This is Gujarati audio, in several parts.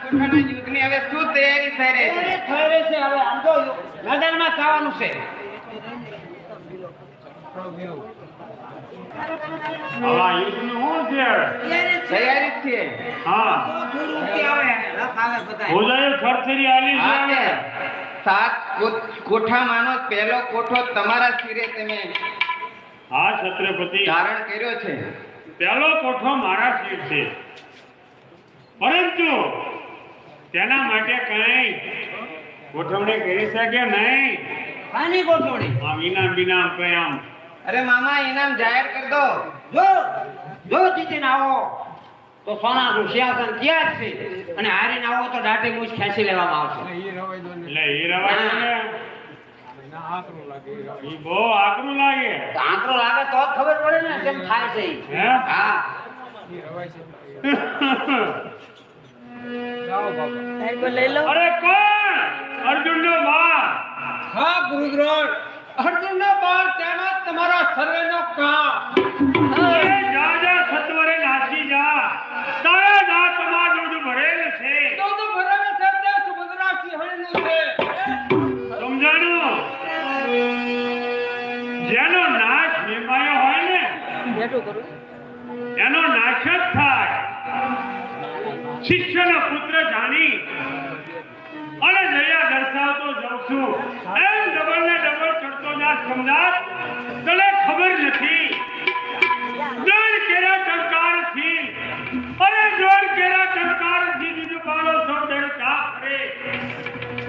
કોઠાના યુદ્ધની હવે શું તૈયારી થઈ રહી છે? થઈ રહી છે હવે આમ તો મેદાનમાં જવાનું છે. આ યુદ્ધનું શું છે? તૈયારી જ છે. હા થોડું કે આવે રથ આવે બધા. ભોજાએ થરથરી આલી હા છે. તે સાત કોઠામાંનો પહેલો કોઠો તમારા શિરે તમે હા છત્રપતિ, ધારણ કર્યો છે. પહેલો કોઠો મારા શિર છે, પરંતુ તેના માટે કઈ ગોઠવણી કરી શકે નહીં. પાણી ગોઠવણી. આમ ઇનામ બિનામ કઈ આમ અરે મામા ઇનામ જાહેર કરી દો. જો જીતીને આવો તો સોનાનું સિંહાસન ત્યાં જ છે, અને હારીને આવો તો દાઢી મૂછ ખેંચી લેવામાં આવશે. એટલે એ રવાય ને ઈ બહુ આકરું લાગે. તો આંકડો લાગે તો જ ખબર પડે ને કેમ થાય છે ઈ. હે? હા અરે કોણ? અર્જુનનો બાપ. હા ગુરુદ્રોણ, અર્જુનનો બાળ તેનો તમારા સર્વેનો કામ. અરે જા જા સત્વરે નાસી જા, તારા દાંતમાં દૂધ ભરેલ છે. તો ભરાવે છે તે સુભદ્રા સિંહણનું છે. સમજાણું? જેનો નાશ નિર્માયો હોય ને એનો નાશ જ થાય. શિષ્યનો પુત્ર જાણી અને દયા દર્શાવતો જાઉં છું, એમ ડબલ ને ડબલ ચડતો જા. સમજાત તને ખબર નથી. જોર કેરા ટંકારથી, અરે જોર કેરા ટંકારથી બીજું બાળો સૌ ડર કાપરે.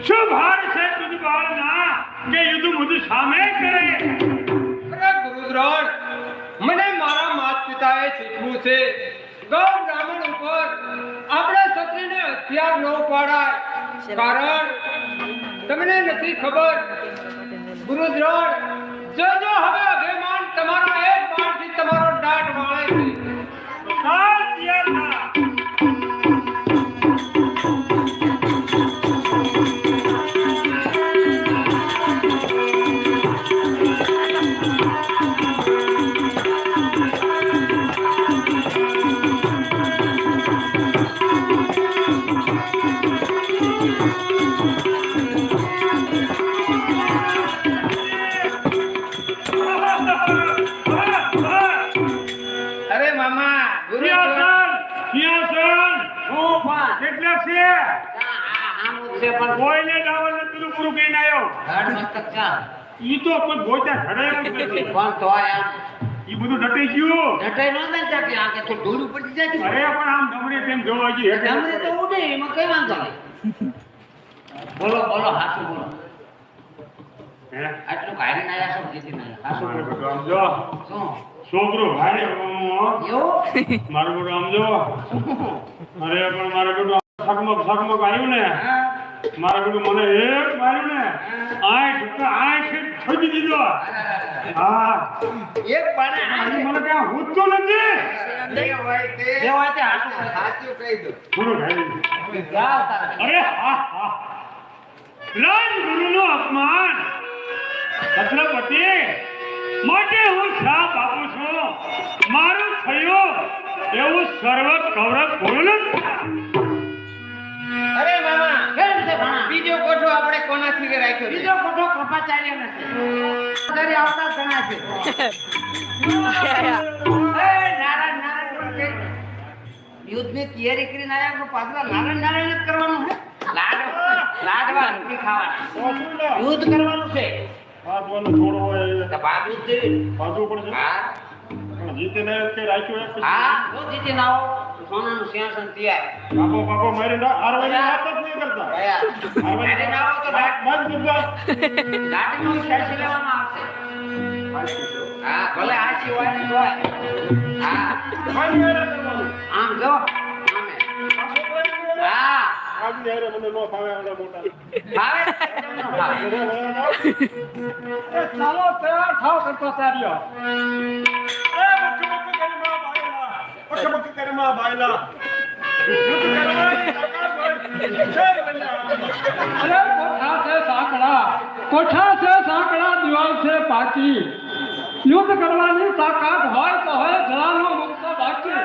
શું ભાર છે તુજ બાળના કે યુદ્ધ મુદ સામે કરે? અરે ગુરુદ્રોણ, મને મારા માતા પિતાએ શીખવું છે, ગૌ બ્રાહ્મણ ઉપર આપણે ક્ષત્રિયને હથિયાર ન પાડાય. કારણ તમને નથી ખબર ગુરુદ્રોણ, જો હવે અભિમાન તમારો એક બાણથી તમારો દાઢ વાળે છે. ચાલ તૈયાર થા. અરે મામા સિંહાસન, સિંહાસન શું પણ કેટલા છે? આમ છે પણ કોઈને દાવલ નથી પૂરું કહીને આવ્યો. ધડ મસ્તક ચા ઈ તો કોઈ ગોતા ઘડાયો જ નથી. પણ તો આમ ઈ બધું ડટી ગયું. ડટાઈ નો ને ચાકી આ કે તો ધૂળ પડી જાય છે. અરે પણ આમ ગમડે તેમ જોવા જઈએ. તમને તો ઉડે એમાં કઈ વાંધો નહીં. બોલો બોલો હાસુ બોલો. હે? આટલું કાઢીને આયા છો જીતીને આયા. હાસુ મારો બોલો. બેટો આમ જો. શું છોકરો ભાઈ એવું મારો બેટો આમ જો. અરે પણ મારો બેટો સગમગ આવ્યું ને, મારા બેટું મને એક માર્યું ને, આંખ છોડી દીધો. હા એક બાણે આજે મને ક્યાં હૂંચતો નથી. જે હોય તે જે હોય તે હાસુ બોલો. સાચું કહી દો. થોડું ખાઈ લીધું. જાઓ તારે. અરે હા હા, રાજગુરુનું અપમાન. છત્રપતિ માટે હું શ્રાપ આપું છું. મારું થયું એવું સર્વ કૌરવ બોલું. અરે મામા, કેમ છે ભણા? બીજો કોઠો આપણે કોના શિરે રાખ્યો છે? બીજો ખોટો કૃપાચાર્ય નથી. અત્યારે આવતા ઘણા છે. એ નારાયણ નારાયણ કે યુદ્ધની તૈયારી કરીને આયા તો પાછા નારાયણ નારાયણ જ કરવાનું છે. લાડવા રોટલી ખાવાના. યુદ્ધ કરવાનું છે. હાથ વાળો થોડો હોય તો બાજુ જ જેવી. બાંધવું પડશે. હા પણ જીતીને કે રાખ્યો એક પછી. હા જો જીતીને આવો તો સોનાનું સિંહાસન તૈયાર. બાપો મારી હારવાની વાત જ નહીં કરતા. હારીને આવો તો બંધ કરતા. દાઢીનું ખેંચી લેવામાં આવશે. હા ભલે હાચી હોય ને હોય. હા આમ જો આમે. હા આજની હારે મને નો ફાવે આવડા મોટા. ભાવે કેમ ન ભાવે? ચાલો તૈયાર થાવ કર્મચારીઓ. એ બક કરીમાં બાયલા. યુદ્ધ કરવાની તાકાત હોય. અરે કોઠા છે સાંકડા દિવાલ છે પાકી. યુદ્ધ કરવાની તાકાત હોય તો હોય જલાનો મુક્ત બાકી.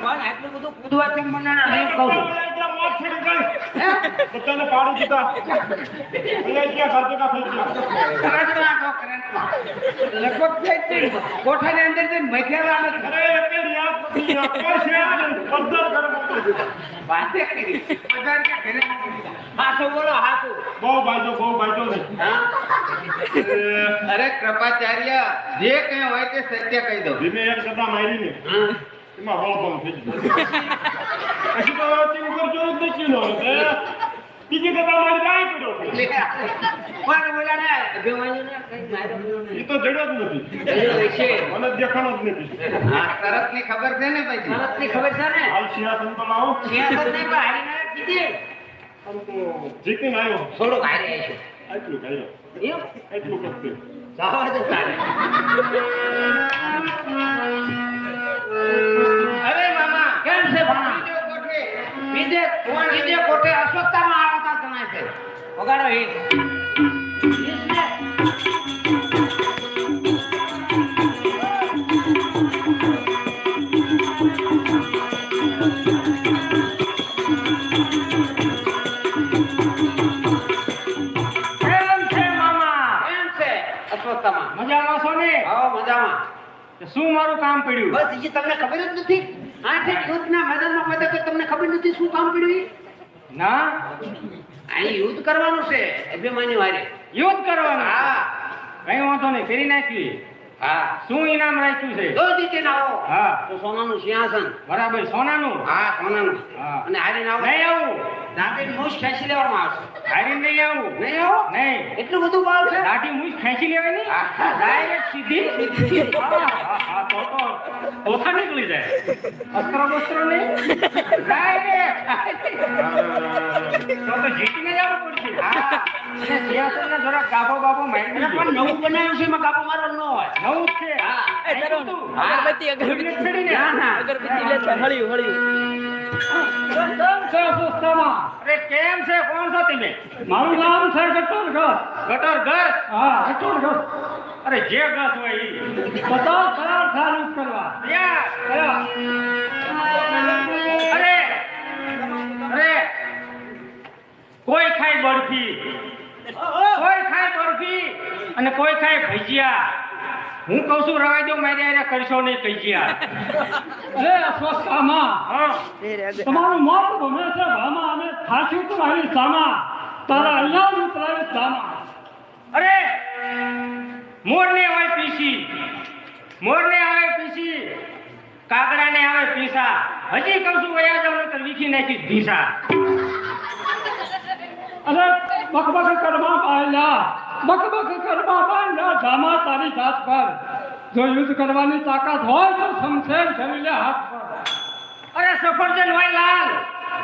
પણ આટલું બધું કૂદવા કેમ મને નહીં કહું છું. બધાને પાડી દીધા અહીંયા ગયા ઘર ભેગા થઈ ગયા કરંટમાં તો કરંટમાં. લગભગ થઈ જ નહીં. કોઠાની અંદર જઈને મથેલા નથી. અરે એટલે યાદ નથી કોઈ છે બધા ઘર મોકલી દીધા વાતે કરી. બધા કે ઘરે મોકલી દીધા. હાચું બોલો, હાચું. બહુ બાજુ નહીં અરે કૃપાચાર્ય, જે કઈ હોય તે સત્ય કહી દો. ધીમે એક સદા મારી ને એમાં રોળ થઈ ગયું પછી તો ઉપર જોયું જ નથી નો બીજી સદા મારી કાંઈ પડ્યો પણ બોલાને અભિમાનીને કંઈ માર્યો નહીં. એ તો જડ્યો જ નથી એ છે. મને દેખાણો જ નથી હા, શરતની ખબર છે ને પછી? શરતની ખબર છે ને? હાલ સિંહાસન તો લાવો સિંહાસન નહીં, પણ હારીને કીધી. આમ તો જીતીને આવ્યો થોડુંક હારી આવ્યો. એટલું કર્યો એમ? એટલું કરते જવા દો તારે. અરે મામા, કેમ છે ભણા? બીજો કોઠે. બીજે કોઠે અસ્વસ્થતામાં આવતા જણાય છે. વગાડો હિટ. કેમ છે મામા કેમ છે અસ્વસ્થતામાં? મજામાં છો ને આવો મજામાં. શું મારું કામ પડ્યું બસ એ તમને ખબર જ નથી. આઠે યુદ્ધના મેદાનમાં પહોંચ્યા તો તમને ખબર નથી શું કામ પડ્યું ઈ? ના અહીં યુદ્ધ કરવાનું છે અભિમાની વારે. યુદ્ધ કરવાનું હા કઈ વાંધો નહીં ફેરી નાખી હા. શું ઇનામ રાખ્યું છે જો જીતીને આવો હા તો સોનાનું સિંહાસન. બરાબર સોનાનું હા સોનાનું. હા. અને હારીને આવો નહીં આવું દાંતેની મૂછ ખેંચી લેવામાં આવશે. હારી નહીં આવું નહીં આવો? નહીં એટલું બધું ભાવ છે? દાઢી મૂછ ખેંચી લેવાની હા. ડાયરેક્ટ સીધી હા તો ઓછા નીકળી જાય અસ્ત્ર બસ્ત્ર નહીં ડાયરેક્ટ તો જીતીને જ આવવું પડશે હા. અને સિંહાસનને જરાક ગાભો બાભો મારી એટલે પણ નવું બનાવ્યું છે એમાં કાપો મારવાનો ન હોય. નવું જ છે હા. અગરબત્તી જોઈને જ છેડી ને. ના, ના. અગરબત્તી લે છે હળ્યું કેમ છે અસ્વસ્થતામાં? અરે કેમ છે કોણ છો તમે મારું નામ છે ગટર ઘર. ગટર ગસ હા, ગટર ઘર. અરે જે ગસ હોય ઈ બધા કરાર ચાલુ કરવા. યા કયા? અરે અરે કોઈ ખાય બરફી કોઈ ખાય બરફી અને કોઈ ખાય ભજીયા હું કહું છું રવા દો મારી હારે કરશો નહીં ભજીયા અરે અસ્વસ્થતામાં હા તમારું મોત ગમે છે ભામાં અમે થાશું તમારી સામા તારા અહીંયા જ ઉતરાવી સામા. અરે મોરને હોય પીસી મોરને આવે પીસી કાગડાને આવે પીસા હજી કહું છું વયા જાવ નકર વીખી નાખી ધીસા અરે બકબક કરવા પાડ્યા બકબક કરવા પાડ્યા જામા તારી જાત પર. જો યુદ્ધ કરવાની તાકાત હોય તો શમશેર ધરી લે હાથ પર. અરે સફરજન હોય લાલ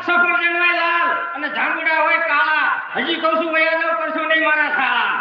સફરજન હોય લાલ અને જાંબુડા હોય કાળા હજી કહું છું વયા જાવ કરશો નહીં મારા શાળા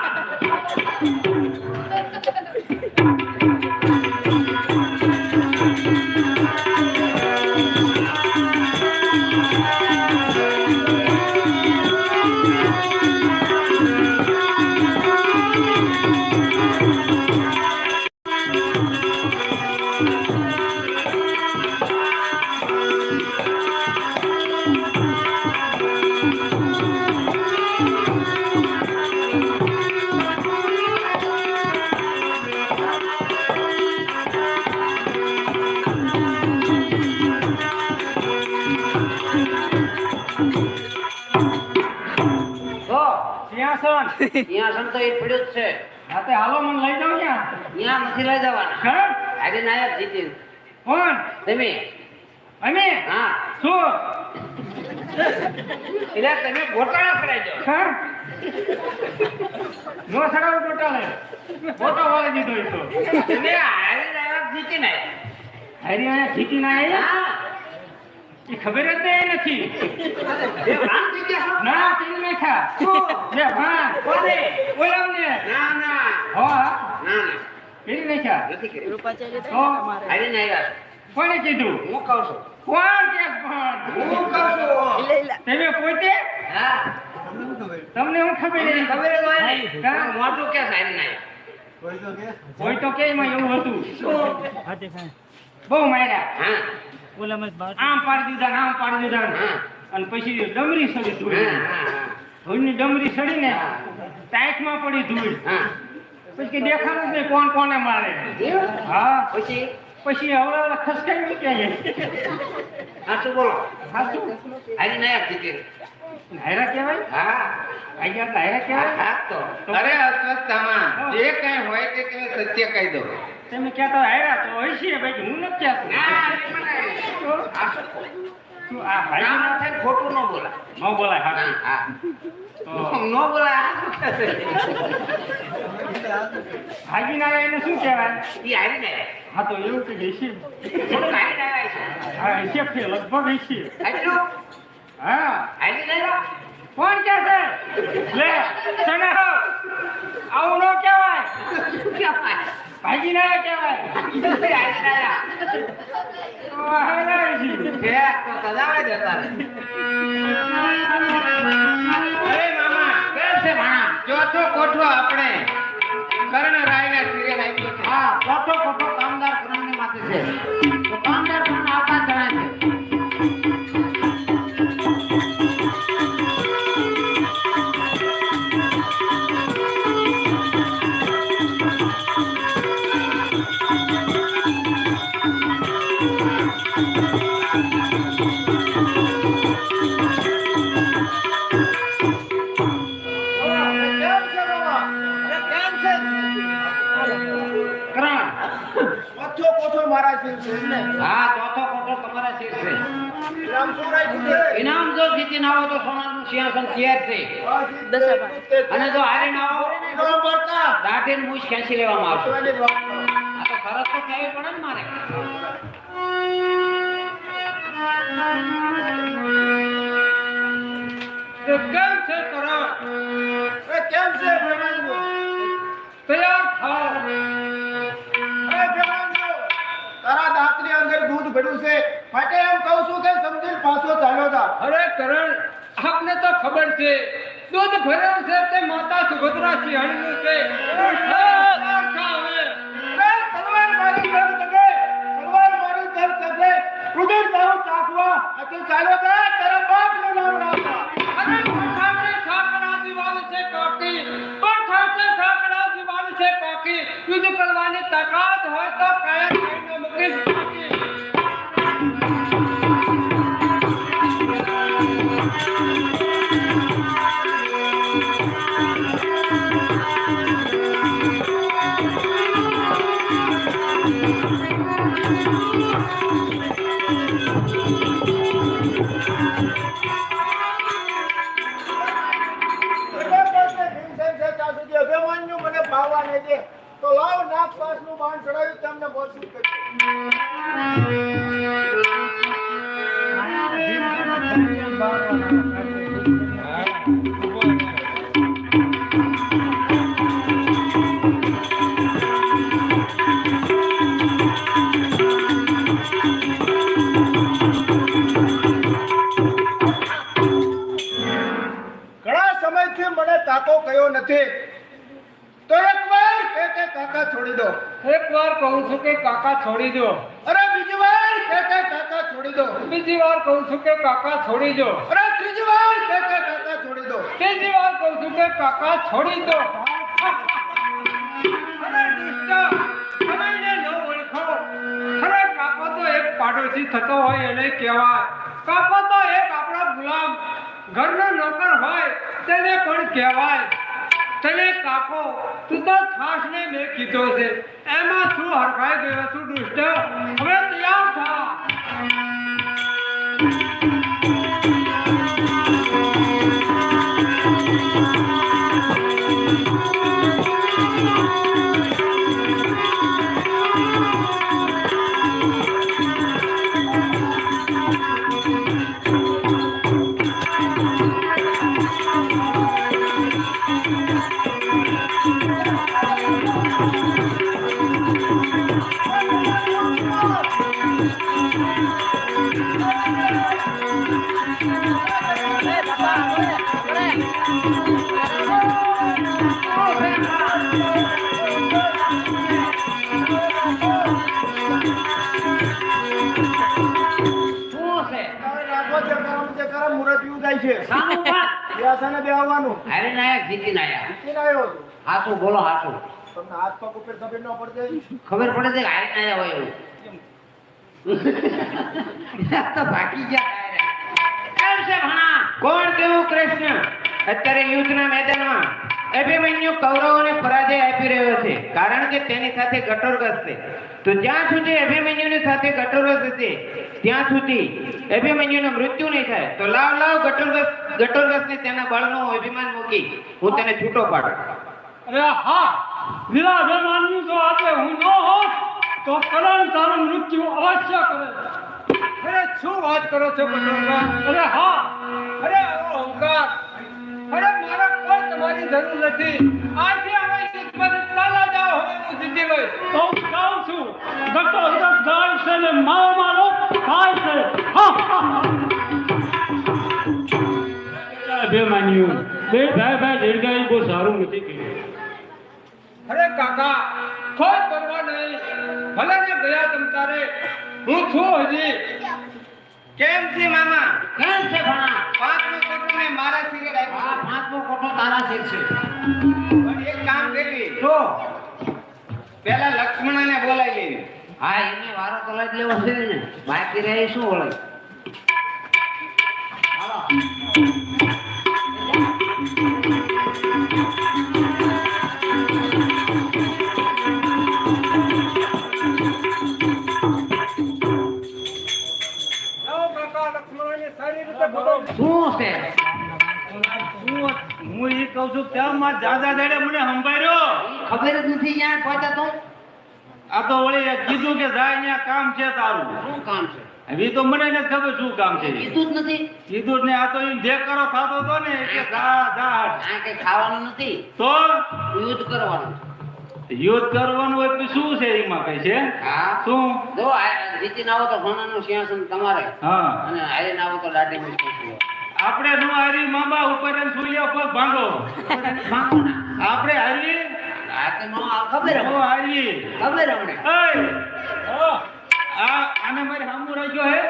જો સિંહાસન સિંહાસન તો એ પડ્યું જ છે. રાતે હાલો મને લઈ જાવ ક્યાં ત્યાં નથી લઈ જવાના. ખબર હારીને આયા જીતીને. કોણ તમે અમે હા શું એટલે તમે ગોટાળા કરાઈ દો હા નો સડાવ ગોટાળે ગોટો વાળી દીધો એ તો તમે હારી લાયક જીતી ને હારી આયા જીતી ના આયા હા એ ખબર જ નહીં નથી એ વાન થઈ ગયા ના પીને નાખ્યા બે ભાન કોને બોલાવને ના ના હો ના ના પીને નાખ્યા નથી કર્યું રૂપાચાર્ય તો હારી નહીં આવ્યા કોને કીધું હું કહું છું કોણ કે કોણ હું કહું છું તમે પોતે હા તમને હું ખબર મને નહીં ખબર જ હોય ને હા. મોટું કે હારી નહીં કોઈ તો કે એમાં એવું હતું શું બહુ માર્યા હા આમ પાડી દીધા ને આમ પાડી દીધા ને. હા અને પછી ડમરી સડી હા ધૂળ હા ધૂળની ડમરી સડી ને ટાઈટમાં પડી ધૂળ હા પછી કે દેખાતું જ નહીં કોણ કોને મારે હા પછી પછી હવળા ખસકાઈ મૂક્યા છે હા શું બોલો સાચું હારી નહીં જીતી હાયરા કહેવાય હા આયા તો હાયરા કહેવાય હા તો અરે અસ્વસ્થામાં જે કઈ હોય તે તમે સત્ય કહી દો તમે કહેતા હાયરા તો હોય છે ભાઈ હું નથી કહેતો ના આ શું આ ભાઈ ના થાય ખોટું ન બોલા ન બોલાય હા હા હા ન બોલા ભાગી ના એને શું કહેવાય ઈ હારી નહીં હા તો એવું કે હશે થોડુંક હારી નહીં આવે છે હા હશે છે લગભગ હશે આટલું હા હારી નહીં લો કોણ કે છે લે સના આવું ન કહેવાય ભાગી ના કહેવાય હારી નહીં તો હાયરા છે કે તો સદાવે જતા રહે અરે મામા કેમ છે ભાણા ચોથો કોઠો આપણે કર્ણરાયના સિરિયલ આપ્યો છે હા કોઠો કોઠો કામદાર કર્ણની માથે છે તો કામદાર કર્ણ આવતા જણા છે હા ચોથો કોઠો તમારા શિર છે ઇનામ જો જીતીને આવો તો સોનાનું સિંહાસન તૈયાર છે અને જો હારી ના આવો દાઢીને મૂછ ખેંચી લેવામાં આવશે આ તો શરત તો કહેવી પડે ને મારે તો કેમ છે કરણ કેમ છે તૈયાર થાઓ તારા દાંતની અંદર દૂધ ભર્યું છે માટે એમ કહું છું કે સમજીને પાછો ચાલ્યો જા અરે કરણ આપને તો ખબર છે દૂધ ભરેલું છે તે માતા સુભદ્રા સિંહણનું છે તૈયાર થાઓ હવે. તલવાર મારી ઘર તકે તલવાર મારી ઘર તકે રુધિર તારું ચાખવા અતિ ચાલ્યો જા તારા બાપનું નામ રાખવા અરે પઠાશે છાકડા દીવાલ છે કાકી પઠાશે છાકડા દીવાલ છે કાકી યુદ્ધ કરવાની તાકાત હોય તો કાયા ખાઈને મૂકીશ કાકી. અભિમાન્યુ મને ભાવવા નહીં દે તો લાવ નાક પાસનું બાણ ચડાવ્યું તમને બોલશું ઘણા સમયથી મને તાકો કયો નથી તો એકવાર કે કાકા છોડી દો એક વાર કહું છું કે કાકા છોડી દો અરે બીજી વાર કે કાકા છોડી દો બીજી વાર કહું છું કે કાકા છોડી દો અરે ત્રીજી વાર કે કાકા છોડી દો ત્રીજી વાર કહું છું કે કાકા છોડી દો અરે દુષ્ટ, તમે એને ન ઓળખો. અરે કાકો તો એક પાડોશી થતો હોય એને કહેવાય. કાકો તો એક આપણો ગુલામ ઘરનો નોકર હોય તેને પણ કહેવાય. તને કાકો તું તો ખાસ ને મેં કીધો છે એમાં શું હરખાઈ ગયો છું દુષ્ટ હવે તૈયાર થા શું છે? મુરત જાય છે શાનું વાત? વ્યાસાને બેહવાનું હારે નાયક જીતીને આયા. જીતીને આવ્યો છું. હાચું બોલો, હાચું. તમને હાથ પગ ઉપર ખબર ન પડતી ખબર પડે છે કે હારે ના આયા હોય એવું. આ તો ભાગી ગયા direct. કેમ છે ભણા? કોણ કેવું કૃષ્ણ અત્યારે યુદ્ધના મેદાનમાં અભિમન્યુ કૌરવોને પરાજય આપી રહ્યો છે કારણ કે તેની સાથે ઘટોરગસ છે તો જ્યાં સુધી અભિમન્યુની સાથે ઘટોરગસ હશે ત્યાં સુધી અભિમન્યુનું મૃત્યુ નહીં થાય તો લાવ ઘટોરગસને તેના બળનું અભિમાન મૂકી હું તેને છૂટો પાડું. અરે હા, વીરા અભિમાન્યુ જો આજે હું ન હોત તો કરણ તારું મૃત્યુ અવશ્ય કરે. અરે શું વાત કરો છો ઘટોરગસ? અરે હા, અરે અહંકાર! અરે મારા કોઈ તમારી જરૂર નથી. આજે અમે યુદ્ધમાંથી ચાલ્યા જાઓ, હવે હું જીતી લઈશ. તો હું કહું છું ઘટોરગસ ગાય છે ને મારો મારો ખાય છે. હા, હા, હા. અભિમાન્યુ બે ભાઈ દીર્ઘાયુ બહુ સારું નથી કર્યું. અરે કાકા, કોઈ પરવા નહીં. ભલે ને ગયા તમ તારે, હું છું હજી. કેમ છે મામા? કેમ છે ભણા? પાંચમો કોઠો ને મારા સિરે રાખ્યો. આ પાંચમો કોઠો તારા શેર છે. પણ એક કામ કરી જો, પેલા લક્ષ્મણને બોલાવી લેવી. હા એને વારો તો લઈ જ લેવો છે ને. બાકી રહે શું વળે? હાલો. જાઓ કાકા, લક્ષ્મણને સારી રીતે બોલાવો. શું છે? હું એ કહું છું કેમ મારા દાદા દાડે મને સંભાળ્યો ખબર જ નથી યાર પહોંચ્યા તો. આ તો વળી કીધું કે જાય અહીંયા કામ છે તારું શું કામ છે? હવે તો મને નથી ખબર શું કામ છે કીધું જ નથી. કીધું જ ને આ તો એમ જે કરો થતો હતો ને કે જા આ કઈ ખાવાનું નથી, તો યુદ્ધ કરવાનું. યુદ્ધ કરવાનું હોય તો શું છે એમાં કઈ છે હા, શું જો જીતીને આવો તો ભણાનું સિંહાસન તમારે, હા અને હારીને આવો તો દાઢી મૂકી ખુરશી. આપણે નો હારી મામા ઉપર ને સૂર્ય પર ભાંગો ભાંગો ના. આપણે હારી આ તો નો આ ખબર નો હમણાં. હારી ખબર હમણાં. આને મારે સામું રાખ્યો હે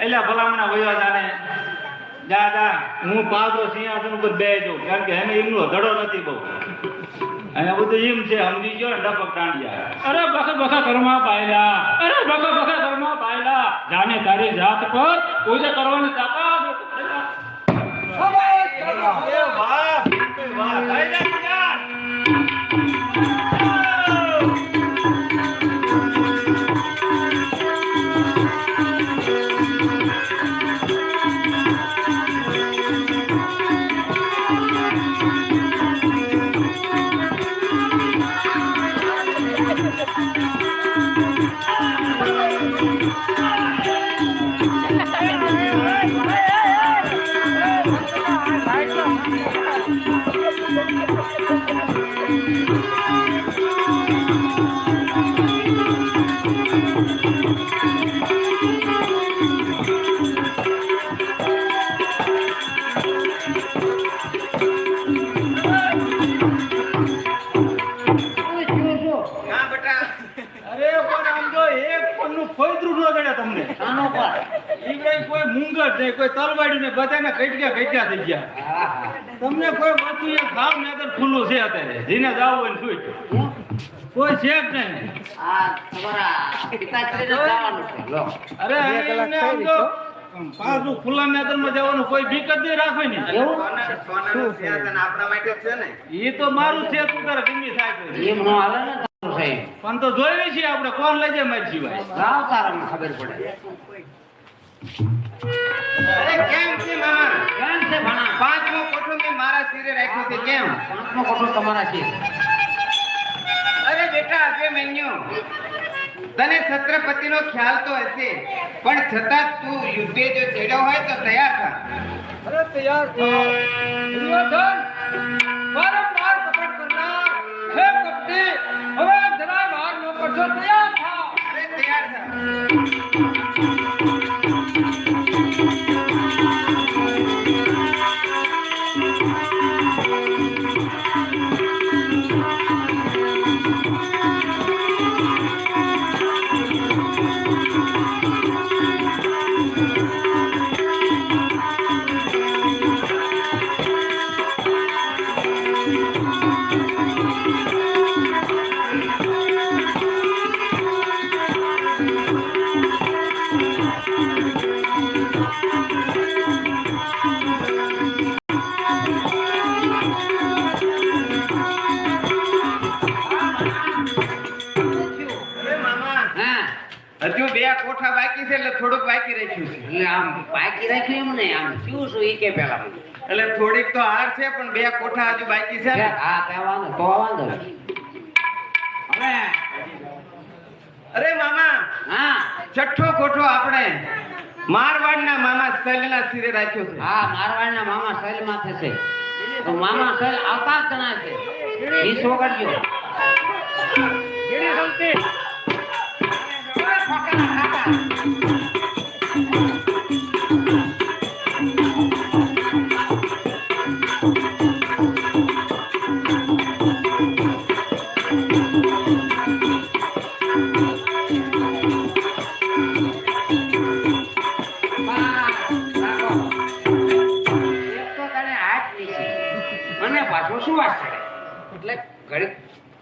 એટલે ભલામણા વયો જાને જા હું પાછો સિંહાસન ઉપર બેસી જાઉં કારણ કે એને એમનો ધડો નથી બહુ અહીંયા બધું એમ છે સમજી ગયો ને ડબક ટાંડિયા અરે બખા ઘરમાં પાયલા. અરે બખા ઘરમાં પાયલા. જાને તારી જાત પર પૂજા કરવાની તાકાત. શાબાશ, કાકા. એ વાહ વાહ ભાઈ જા હા બેટા. અરે પણ આમ જો એક પન્નું ફોયદરું ન જડે તમને આનો પર. ઈવડાઈ કોઈ મૂંગર નહીં કોઈ તલવાડી ને બધાને ઘટક્યા થઈ ગયા હા, હા. તમને કોઈ વસ્તુ એ ભાવ નગર ખુલ્લું છે અત્યારે જેને જાવું હોય ને સુઈ કોઈ છે જ નહીં આ તમારા પિતાશ્રીને જવાનું છે. લો. અરે એમને આમ તો પાછું ખુલ્લા મેદાનમાં જવાનું કોઈ બીક જ નહીં રાખે ને એવું? સોનાનું સિંહાસન આપણા માટે જ છે ને. એ તો મારું છે તું તારે ગમી થાય તો. એમ નો હાલે ને તારું સાહેબ. પણ તો જોઈ છીએ આપણે કોણ લઈ જાય મારી સિવાય લાવ તારામાં ખબર પડે. અરે કેમ છે મામા? કેમ છે ભણા? પાંચમો કોઠો મેં મારા સિરે રાખ્યો છે કેમ? પાંચમો કોઠો તમારા છે. અરે બેટા અભિમન્યુ, તને છત્રપતિનો ખ્યાલ તો હશે, પણ છતાં તું યુદ્ધે જો ચડ્યો હોય તો તૈયાર થા. અરે તૈયાર થાઓ. દુર્યોધન વારંવાર કપટ કરનાર હે કપટી, હવે જરાય વાર ન કરશો, તૈયાર થાઓ. અરે તૈયાર થા. અરે મામા, હા, હજુ બે કોઠા બાકી છે એટલે થોડુંક બાકી રાખ્યું છે. એટલે આમ બાકી રાખ્યું એમ નહીં, આમ શું શું ઈ કે પેલા મને. એટલે થોડીક તો હાર છે પણ બે કોઠા હજુ બાકી છે ને. હા, ત્યાં વાંધો, તો વાંધો નહીં. હવે, અરે મામા, હા, છઠ્ઠો કોઠો આપણે મારવાડના મામા સલના સિરે રાખ્યો છે. હા, મારવાડના મામા સૈલ માથે છે. તો મામા સૈલ આવતા જ જણા છે. ઈ સોગડજો. અને પાછો શું વાત કરે એટલે ઘડી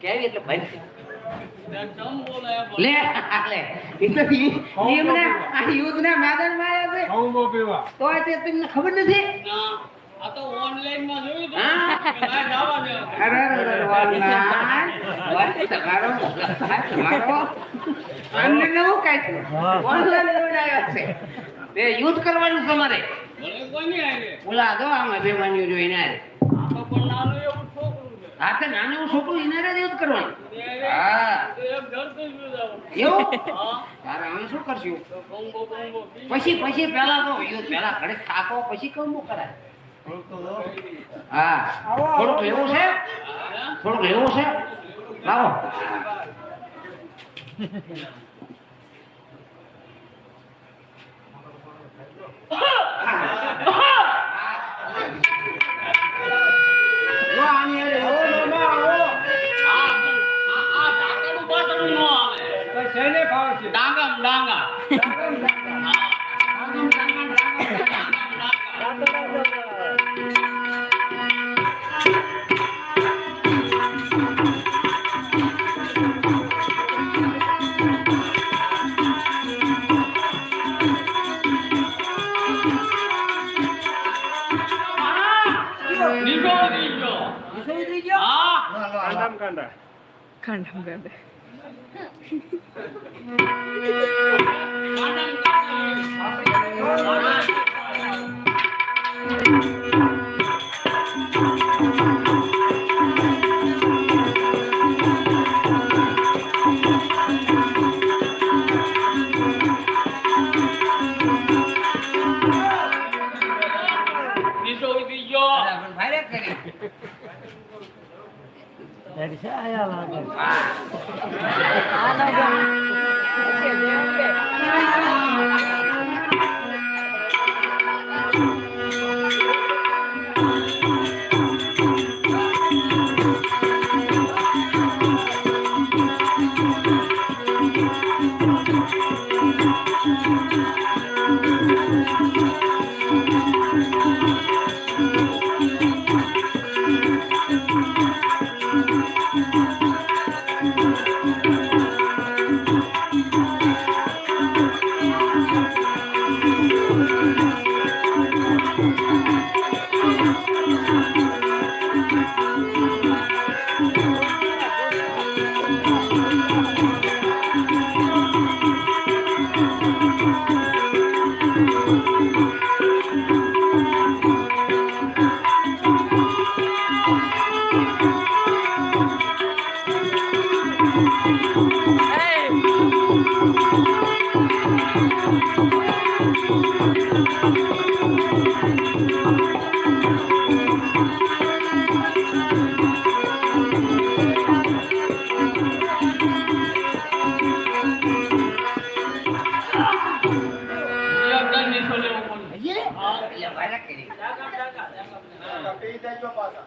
કેવી એટલે ભાઈ લે લે ઈ તો એમને આ યુદ્ધના મેદાનમાં આવ્યા છે તો આ તે તમને ખબર નથી આ તો ઓનલાઈન માં જોયું તો હા? અરે વાત તમારો અમને નવું કાઢ્યું ઓનલાઈન જોડાયા છે તે યુદ્ધ કરવાનું તમારે કોની આવી ઓલા દો આમાં બે વાણીઓ જોઈને આવે આ પણ નાનું એવું છોકરું છે હા તો નાનું એવું છોકરું એને જ યુદ્ધ કરવાનું એ હા એક ઘર થઈ ગયું એવું હા તારે અમે શું કરશું કોંગો કોંગો પછી પેલા તો યુદ્ધ પેલા ઘરે થાકો પછી કમું કરાય હા થોડુંક લેવું છે થોડુંક લેવું છે લાવો લો આની અરે ઓ મામા આવો આ ઢાકણું બાટણું નો આવે તો શેને ભાવ છે? ડાંગમ ડાંગા નીચો ઉતરી ગયો હા કાંડા ગાંડા નીચો ઉતરી ગયો ભારે કરી એટલે વાલા કરી. કહી દેજો પાછા.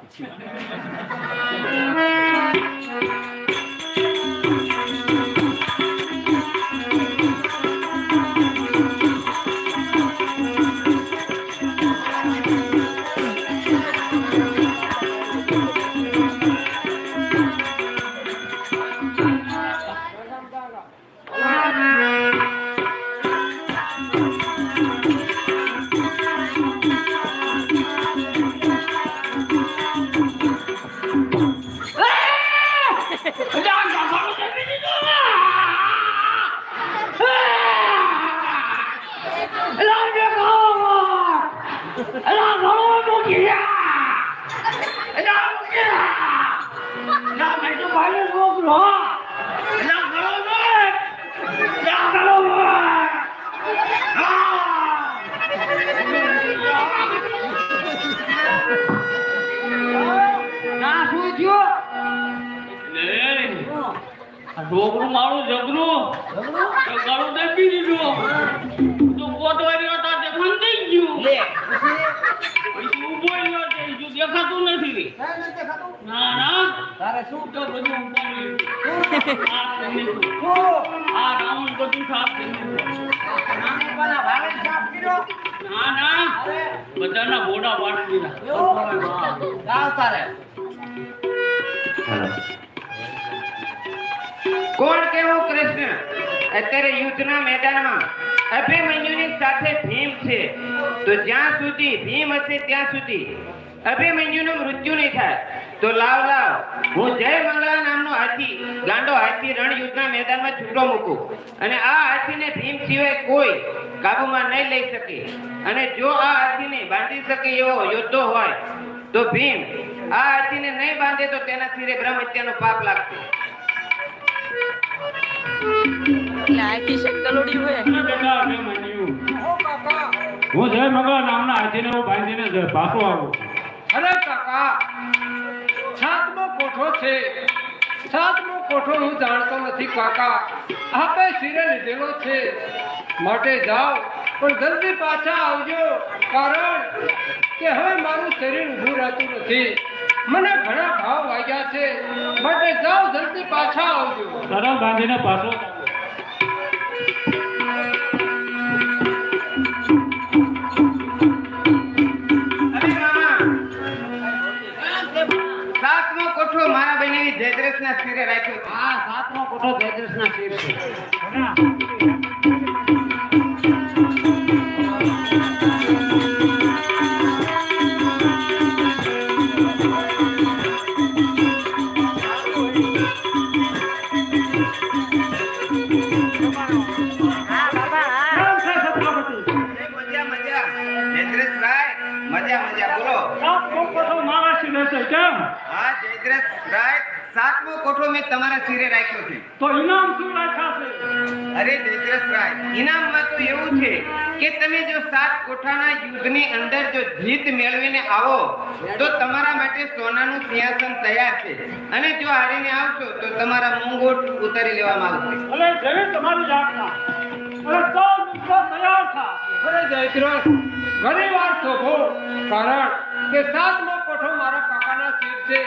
ના શું થયું? ઢોકરું મારું જબરું ગાળું દબી દીધું તો કોટવારી હતા તે મંદી ગયું લે પછી ઊભો રહ્યો તે જો દેખાતું નથી ના ના તારે શું તો બધું ઉપાડી આ રાઉન્ડ બધું સાફ કરી નાનપણના ભારે સાફ કર્યો? ના ના બધાના ઘોડા પાડી દીધા ગાવ તારે કોણ કેવું કૃષ્ણ અત્યારે યુદ્ધના મેદાનમાં અભિમન્યુની સાથે ભીમ છે તો જ્યાં સુધી ભીમ હશે ત્યાં સુધી અભિમન્યુનું મૃત્યુ નહીં થાય તો લાવ હું જય મંગળા નામનો હાથી ગાંડો હાથી રણ યુદ્ધના મેદાનમાં છૂટો મૂકું અને આ હાથીને ભીમ સિવાય કોઈ કાબુમાં નહીં લઈ શકે અને જો આ હાથીને બાંધી શકે એવો યોદ્ધો હોય તો ભીમ આ હાથીને નહીં બાંધે તો તેના સિરે બ્રહ્મ હત્યાનો પાપ લાગશે. એટલે આખી શકલોડી હોય બેટા અભિમન્યુ હું જય મંગળા નામના હાથીને હું બાંધીને પાછો આવું અરે કાકા સાતમો કોઠો છે. સાતમો કોઠો હું જાણતો નથી કાકા. આપે શિરે લીધેલો છે માટે જાઓ પણ જલ્દી પાછા આવજો કારણ કે હવે મારું શરીર ઊભું રહેતું નથી. મને ઘણા ભાવ વાગ્યા છે માટે જાઓ જલ્દી પાછા આવજો. સરળ બાંધીને પાછો અરે મામા, સાતમો કોઠો મારા બહેનની જયદ્રથના શિરે રાખ્યો છે. આ સાતમો કોઠો જયદ્રથના શિર છે. મજા મજા જયદ્રથ રાય મજા મજા બોલો. મારા શિરે છે કેમ હા જયદ્રથ રાય સાતમો કોઠો મેં તમારા શિરે રાખ્યો છે. તો ઇનામ શું રાખ્યા છે અરે જયદ્રથ રાય ઇનામમાં તો એવું છે કે તમે જો સાત કોઠાના યુદ્ધની અંદર જો જીત મેળવીને આવો તો તમારા માટે સોનાનું સિંહાસન તૈયાર છે અને જો હારીને આવશો તો તમારા મુંગોટ ઉતારી લેવામાં આવશે. અરે જેવી તમારી જાતના અરે ચાલ મિત્રો તૈયાર થા અરે જયદ્રથ ઘણી વાર શોભો કારણ કે સાતમો કોઠો મારા કાકાના શિર છે.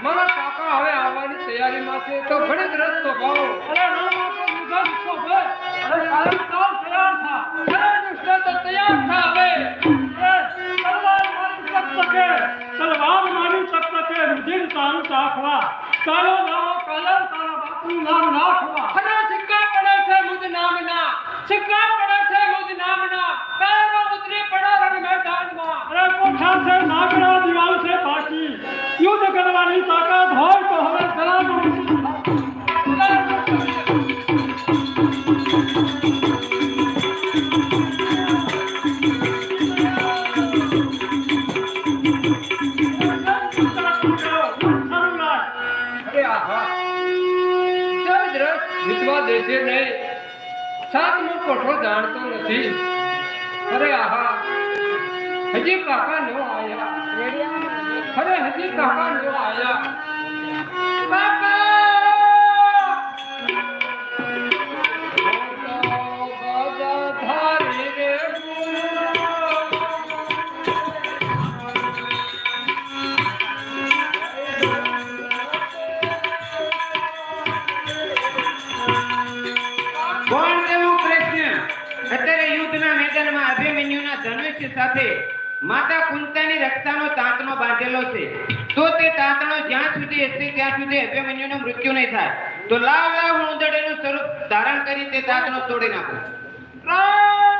મારા કાકા હવે આવવાની તૈયારીમાં છે તો ઘણી જ રસ શોભાવો. અરે રામા તો મુગલ શોભે અરે કાયમ ચાલ તૈયાર થા અરે દુષ્ટ તો તૈયાર થા હવે. તલવાર મારી તક તકે રુધિર તારું ચાખવા ચાલો નામ કાયમ તારા બાપનું નામ નાખવા અરે સિક્કા પડે છે મુજ નામના સિક્કા પડે છે મુજ નામના કાયમ ઉતરી પડા રણ મેદાનમાં. અરે કોઠા છે નાગડા દિવાલ છે બાકી યુદ્ધ કરવાની તાકાત હોય તો હવે સલામ અરે સાતમો કોઠો જાણતો નથી. અરે આહા, હજી કાકા નો આયા. અરે હજી કાકા નો આયા. કાકા! ગદાધારી રે કોણ એવું કૃષ્ણ અત્યારે યુદ્ધના મેદાનમાં અભિમન્યુના ધનુષ્ય સાથે માતા કુંતાની રક્ષાનો તાંતણો બાંધેલો છે. તો તે તાંતણો જ્યાં સુધી હશે ત્યાં સુધી અભિમન્યુનું મૃત્યુ નહીં થાય. તો લાવ લાવ હું ઉંદરડીનું સ્વરૂપ ધારણ કરી તે તાંતણો તોડી નાખું. રામ!